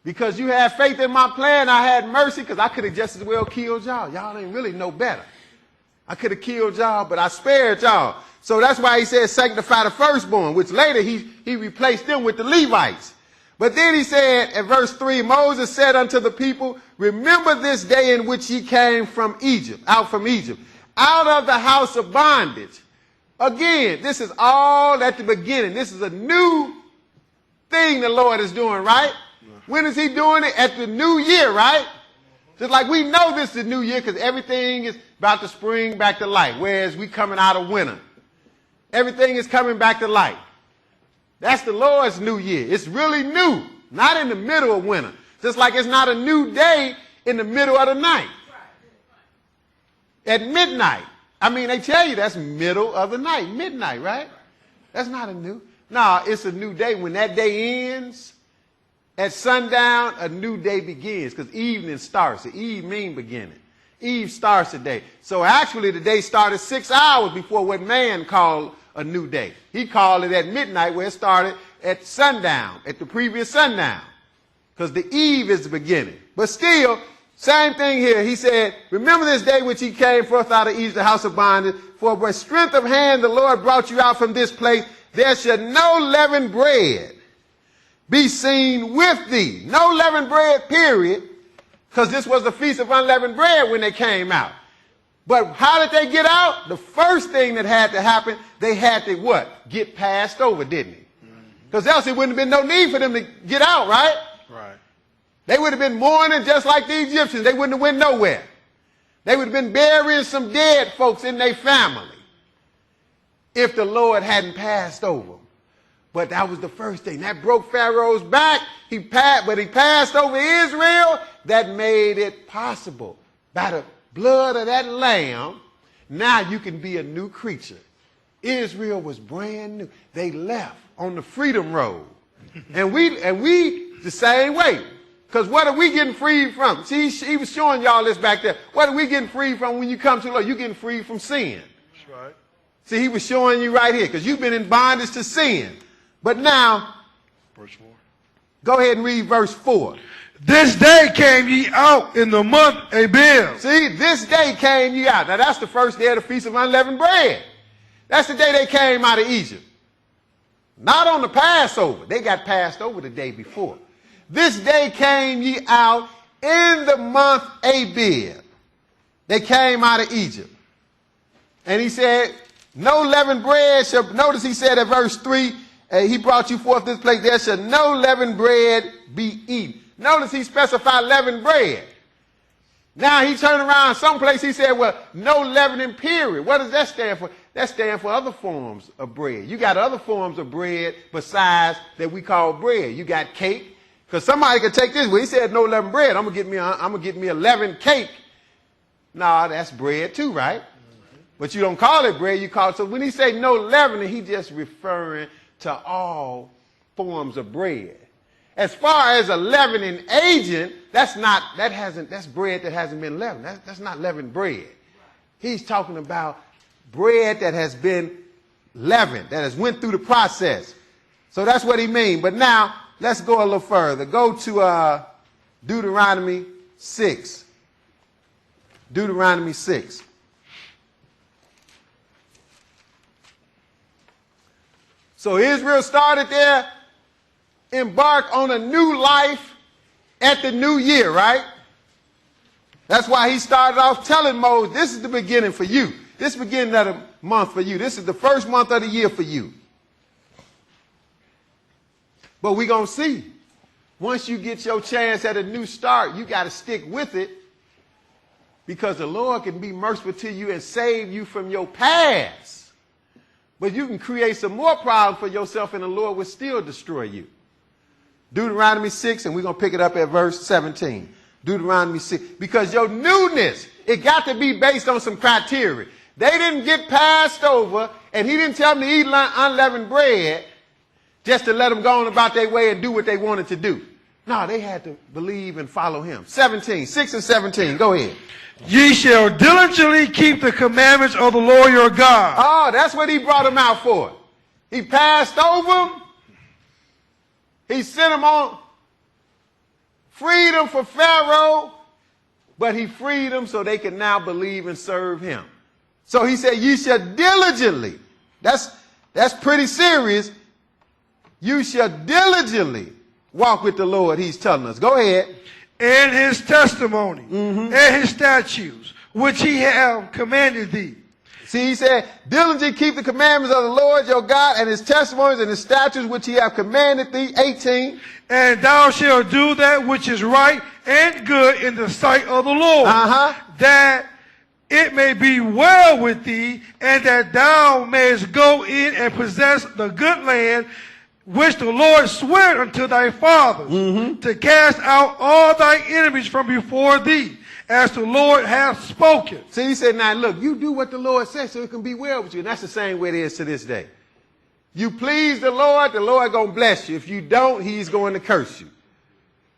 Because you had faith in my plan, I had mercy, because I could have just as well killed y'all. Y'all ain't really no better. I could have killed y'all, but I spared y'all. So that's why he said sanctify the firstborn, which later he replaced them with the Levites. But then he said at verse 3, Moses said unto the people, remember this day in which ye came from Egypt, out of the house of bondage. Again, this is all at the beginning. This is a new thing the Lord is doing, right? When is he doing it? At the new year, right? Just like we know this is the new year because everything is about to spring back to light, whereas we coming out of winter. Everything is coming back to light. That's the Lord's new year. It's really new, not in the middle of winter. Just like it's not a new day in the middle of the night. At midnight. I mean, they tell you that's middle of the night, midnight, right? That's not a new. No, it's a new day. When that day ends, at sundown, a new day begins because evening starts. The eve means beginning. Eve starts the day. So actually the day started 6 hours before what man called a new day. He called it at midnight where it started at sundown, at the previous sundown. Because the eve is the beginning. But still, same thing here. He said, remember this day which he came forth out of Egypt, the house of bondage. For by strength of hand the Lord brought you out from this place. There shall no leavened bread be seen with thee. No leavened bread, period. Because this was the feast of unleavened bread when they came out. But how did they get out? The first thing that had to happen, they had to what? Get passed over, didn't it? Because else it wouldn't have been no need for them to get out, right? Right. They would have been mourning just like the Egyptians. They wouldn't have went nowhere. They would have been burying some dead folks in their family if the Lord hadn't passed over. But that was the first thing. That broke Pharaoh's back. But he passed over Israel. That made it possible. By the blood of that lamb, now you can be a new creature. Israel was brand new. They left on the freedom road. And we the same way. Because what are we getting free from? See, he was showing y'all this back there. What are we getting free from when you come to the Lord? You're getting free from sin. That's right. See, he was showing you right here because you've been in bondage to sin. But now, verse 4. Go ahead and read verse 4. This day came ye out in the month Abib. See, this day came ye out. Now that's the first day of the Feast of Unleavened Bread. That's the day they came out of Egypt. Not on the Passover. They got passed over the day before. This day came ye out in the month Abib. They came out of Egypt. And he said, no leavened bread shall, notice he said at verse 3, he brought you forth this place, there shall no leavened bread be eaten. Notice he specified leavened bread. Now he turned around someplace, he said, well, no leavening period. What does that stand for? That stands for other forms of bread. You got other forms of bread besides that we call bread. You got cake. Because somebody could take this. Well, he said no leavened bread. I'm gonna get me a leavened cake. No, that's bread too, right? But you don't call it bread, you call it. So when he say no leavening, he just referring to all forms of bread. As far as a leavening agent, that's bread that hasn't been leavened. That's not leavened bread. He's talking about bread that has been leavened, that has went through the process. So that's what he means. But now, let's go a little further. Go to Deuteronomy 6. Deuteronomy 6. So Israel started their embark on a new life at the new year, right? That's why he started off telling Moses, this is the beginning for you. This is the beginning of the month for you. This is the first month of the year for you. But we're going to see. Once you get your chance at a new start, you got to stick with it because the Lord can be merciful to you and save you from your past. But you can create some more problems for yourself and the Lord will still destroy you. Deuteronomy 6, and we're going to pick it up at verse 17. Deuteronomy 6. Because your newness, it got to be based on some criteria. They didn't get passed over, and he didn't tell them to eat unleavened bread just to let them go on about their way and do what they wanted to do. No, they had to believe and follow him. 17, 6 and 17. Go ahead. Ye shall diligently keep the commandments of the Lord your God. Oh, that's what he brought them out for. He passed over them. He sent them on. freedom for Pharaoh, but he freed them so they can now believe and serve him. So he said, you shall diligently, that's pretty serious. You shall diligently walk with the Lord, he's telling us. Go ahead. And his testimony, and his statutes, which he have commanded thee. See, he said, diligently keep the commandments of the Lord your God and his testimonies and his statutes which he have commanded thee. 18. And thou shalt do that which is right and good in the sight of the Lord, that it may be well with thee, and that thou mayest go in and possess the good land which the Lord sware unto thy fathers, to cast out all thy enemies from before thee, as the Lord hath spoken. See, he said, now look, you do what the Lord says so it can be well with you. And that's the same way it is to this day. You please the Lord going to bless you. If you don't, he's going to curse you.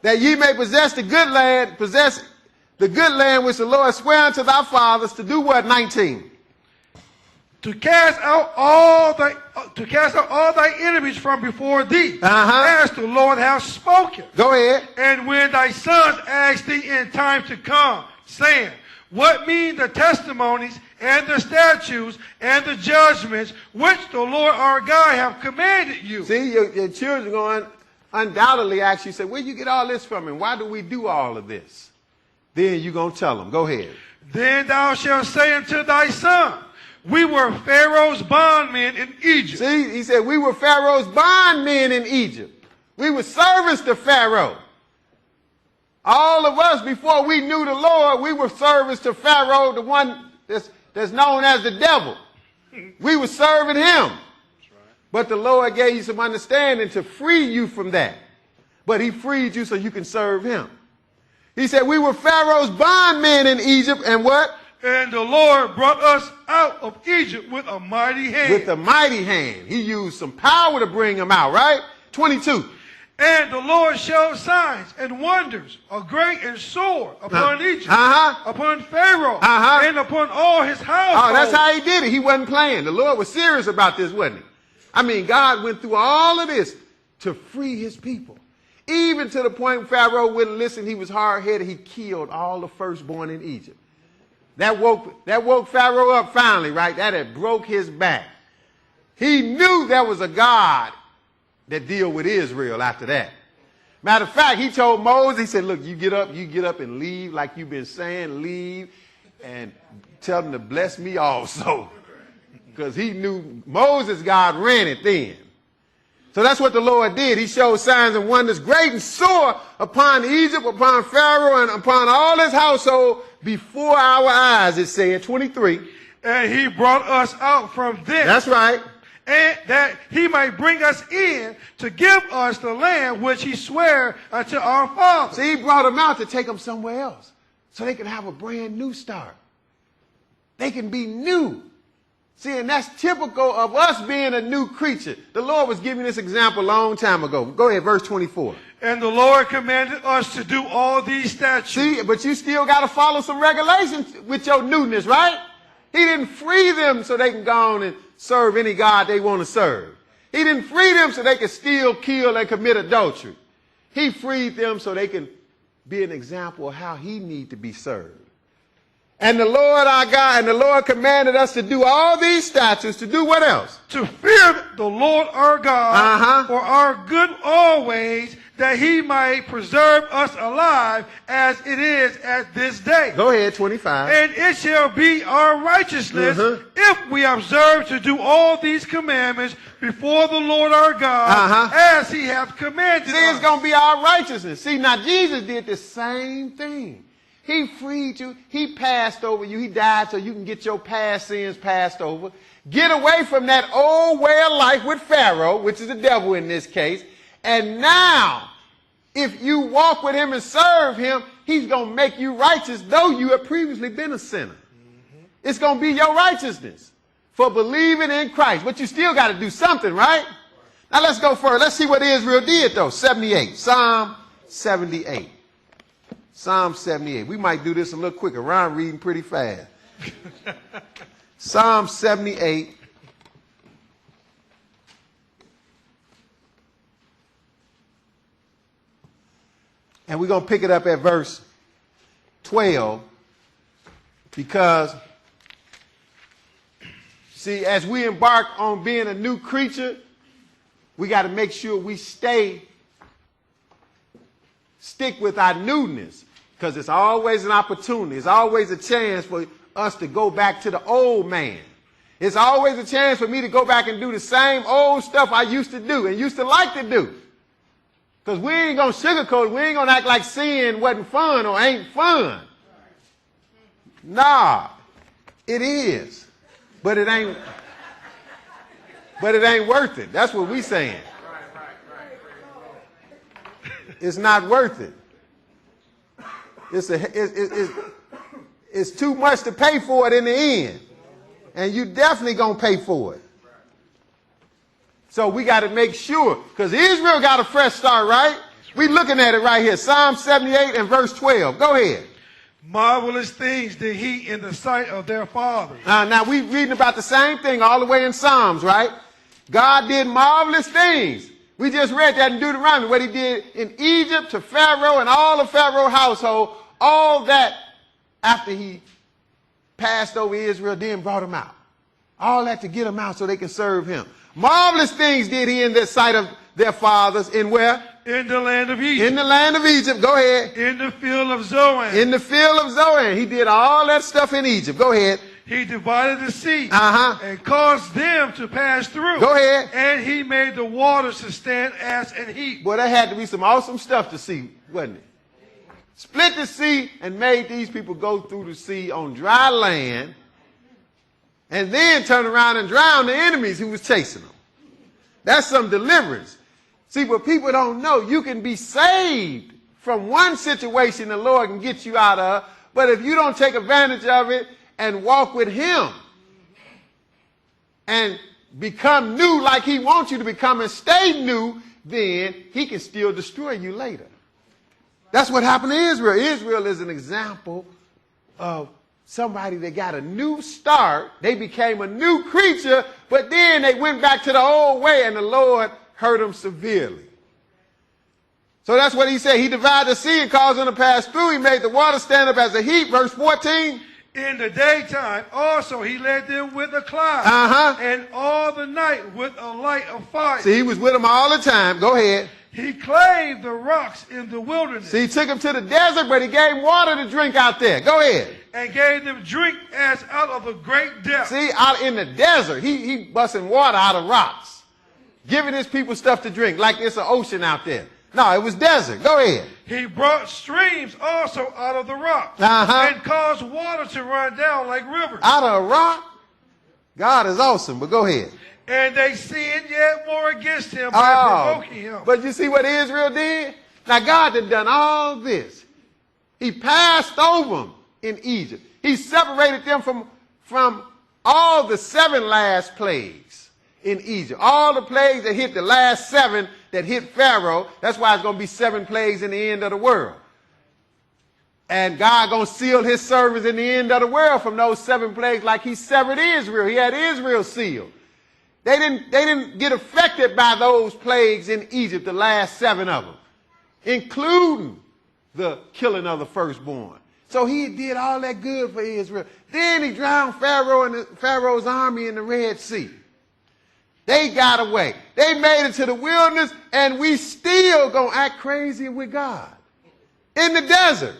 That ye may possess the good land, which the Lord sware unto thy fathers, to do what? 19. To cast out all thy enemies from before thee, as the Lord hath spoken. Go ahead. And when thy sons ask thee in time to come, saying, what mean the testimonies and the statutes and the judgments which the Lord our God hath commanded you? See, your children are going to undoubtedly ask you, say, where you get all this from and why do we do all of this? Then you're going to tell them. Go ahead. Then thou shalt say unto thy son, we were Pharaoh's bondmen in Egypt. See, he said, we were Pharaoh's bondmen in Egypt. We were servants to Pharaoh. All of us, before we knew the Lord, we were servants to Pharaoh, the one that's known as the devil. We were serving him. But the Lord gave you some understanding to free you from that. But he freed you so you can serve him. He said, we were Pharaoh's bondmen in Egypt, and what? And the Lord brought us out of Egypt with a mighty hand. With a mighty hand. He used some power to bring them out, right? 22. And the Lord showed signs and wonders, a great and sore, upon Egypt, upon Pharaoh, and upon all his household. Oh, that's how he did it. He wasn't playing. The Lord was serious about this, wasn't he? I mean, God went through all of this to free his people. Even to the point Pharaoh wouldn't listen. He was hard-headed. He killed all the firstborn in Egypt. That woke Pharaoh up finally, right? That had broke his back. He knew there was a God that deal with Israel after that. Matter of fact, he told Moses, he said, look, you get up and leave like you've been saying, leave and tell them to bless me also. Because he knew Moses, God ran it then. So that's what the Lord did. He showed signs and wonders great and sore upon Egypt, upon Pharaoh, and upon all his household before our eyes, it said, 23. And he brought us out from thence. That's right. And that he might bring us in to give us the land which he sware unto our fathers. See, he brought them out to take them somewhere else so they can have a brand new start. They can be new. See, and that's typical of us being a new creature. The Lord was giving this example a long time ago. Go ahead, verse 24. And the Lord commanded us to do all these statutes. See, but you still got to follow some regulations with your newness, right? He didn't free them so they can go on and serve any God they want to serve. He didn't free them so they could steal, kill, and commit adultery. He freed them so they can be an example of how he need to be served. And the Lord our God, and the Lord commanded us to do all these statutes, to do what else? To fear the Lord our God for our good always, that he might preserve us alive as it is at this day. Go ahead, 25. And it shall be our righteousness if we observe to do all these commandments before the Lord our God as he hath commanded us. See, it's going to be our righteousness. See, now Jesus did the same thing. He freed you. He passed over you. He died so you can get your past sins passed over. Get away from that old way of life with Pharaoh, which is the devil in this case. And now, if you walk with him and serve him, he's going to make you righteous, though you have previously been a sinner. It's going to be your righteousness for believing in Christ. But you still got to do something, right? Now let's go further. Let's see what Israel did, though. 78. Psalm 78. Psalm 78. We might do this a little quicker. Ron reading pretty fast. Psalm 78. And we're going to pick it up at verse 12 because, see, as we embark on being a new creature, we got to make sure we stick with our newness, because it's always an opportunity. It's always a chance for us to go back to the old man. It's always a chance for me to go back and do the same old stuff I used to do and used to like to do. Because we ain't going to sugarcoat it. We ain't going to act like sin wasn't fun or ain't fun. Nah, it is. But it ain't worth it. That's what we saying. It's not worth it. It's too much to pay for it in the end. And you definitely going to pay for it. So we got to make sure, because Israel got a fresh start, right? We looking at it right here. Psalm 78 and verse 12. Go ahead. Marvelous things did he in the sight of their fathers. Now we reading about the same thing all the way in Psalms, right? God did marvelous things. We just read that in Deuteronomy, what he did in Egypt to Pharaoh and all the Pharaoh household, all that after he passed over Israel, then brought them out. All that to get them out so they can serve him. Marvelous things did he in the sight of their fathers. In where? In the land of Egypt. In the land of Egypt. Go ahead. In the field of Zoan. In the field of Zoan. He did all that stuff in Egypt. Go ahead. He divided the sea and caused them to pass through. Go ahead. And he made the waters to stand as an heap. Boy, that had to be some awesome stuff to see, wasn't it? Split the sea and made these people go through the sea on dry land, and then turn around and drown the enemies who was chasing them. That's some deliverance. See, what people don't know, you can be saved from one situation the Lord can get you out of, but if you don't take advantage of it and walk with him and become new like he wants you to become and stay new, then he can still destroy you later. That's what happened to Israel. Israel is an example of somebody that got a new start. They became a new creature, but then they went back to the old way and the Lord hurt them severely. So that's what he said. He divided the sea and caused them to pass through. He made the water stand up as a heap. Verse 14. In the daytime also he led them with a cloud, and all the night with a light of fire. See, he was with them all the time. Go ahead. He clave the rocks in the wilderness. See, he took them to the desert, but he gave them water to drink out there. Go ahead. And gave them drink as out of a great depth. See, out in the desert, he busting water out of rocks, giving his people stuff to drink like it's an ocean out there. No, it was desert. Go ahead. He brought streams also out of the rock and caused water to run down like rivers. Out of a rock? God is awesome, but go ahead. And they sinned yet more against him by provoking him. But you see what Israel did? Now God had done all this. He passed over them in Egypt. He separated them from all the 7 last plagues in Egypt. All the plagues that hit the last 7 that hit Pharaoh. That's why it's going to be 7 plagues in the end of the world. And God going to seal his servants in the end of the world from those 7 plagues like he severed Israel. He had Israel sealed. They didn't get affected by those plagues in Egypt, the last 7 of them, including the killing of the firstborn. So he did all that good for Israel. Then he drowned Pharaoh and Pharaoh's army in the Red Sea. They got away. They made it to the wilderness, and we still gonna act crazy with God in the desert.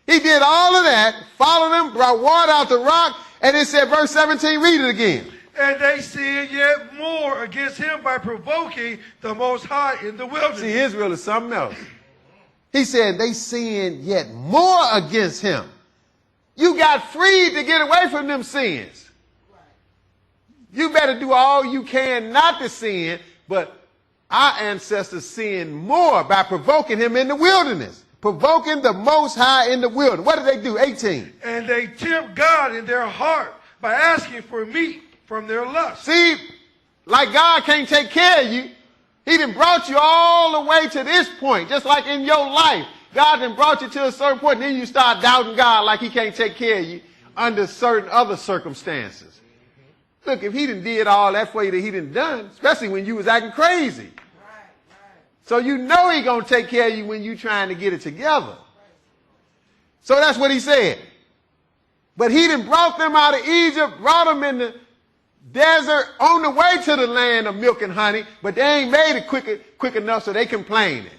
He did all of that, followed them, brought water out the rock, and it said, verse 17, read it again. And they sinned yet more against him by provoking the Most High in the wilderness. See, Israel is something else. He said they sinned yet more against him. You got freed to get away from them sins. You better do all you can not to sin, but our ancestors sinned more by provoking him in the wilderness. Provoking the Most High in the wilderness. What did they do? 18. And they tempt God in their heart by asking for meat from their lust. See, like God can't take care of you. He done brought you all the way to this point, just like in your life. God done brought you to a certain point, then you start doubting God like he can't take care of you under certain other circumstances. Look, if he done did all that for you that he done done, especially when you was acting crazy. So you know he going to take care of you when you trying to get it together. So that's what he said. But he done brought them out of Egypt, brought them in the desert on the way to the land of milk and honey, but they ain't made it quick enough, so they complaining.